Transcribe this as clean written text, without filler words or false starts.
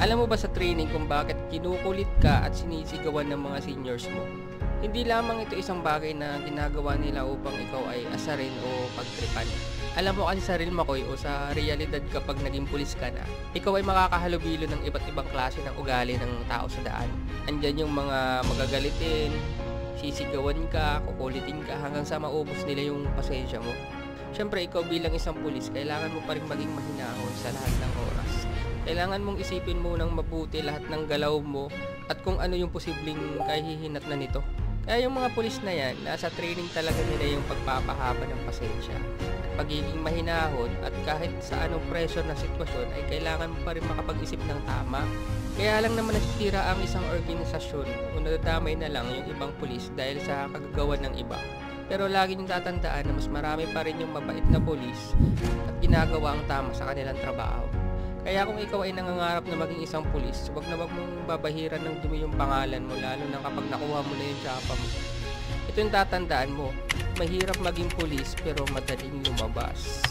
Alam mo ba sa training kung bakit kinukulit ka at sinisigawan ng mga seniors mo? Hindi lamang ito isang bagay na ginagawa nila upang ikaw ay asarin o pagtripan. Alam mo kasi sa real Makoy o sa realidad kapag naging pulis ka na, ikaw ay makakahalubilo ng iba't ibang klase ng ugali ng tao sa daan. Andyan yung mga magagalitin, sisigawan ka, kukulitin ka hanggang sa maubos nila yung pasensya mo. Siyempre ikaw bilang isang pulis, kailangan mo pa rin maging mahinahon sa lahat ng oras. Kailangan mong isipin munang mabuti lahat ng galaw mo at kung ano yung posibleng kahihinat na nito. Kaya yung mga pulis na yan, nasa training talaga nila yung pagpapahaba ng pasensya at pagiging mahinahon at kahit sa anong pressure na sitwasyon ay kailangan mo pa rin makapag-isip ng tama. Kaya lang naman nasitira ang isang organisasyon o nadadamay na lang yung ibang pulis dahil sa kagagawan ng iba. Pero lagi niyong tatandaan na mas marami pa rin yung mabait na pulis at ginagawa ang tama sa kanilang trabaho. Kaya kung ikaw ay nangangarap na maging isang pulis, wag na wag mong babahiran ng dumi yung pangalan mo lalo na kapag nakuha mo na yung tsapa mo. Ito yung tatandaan mo, mahirap maging pulis pero madaling lumabas.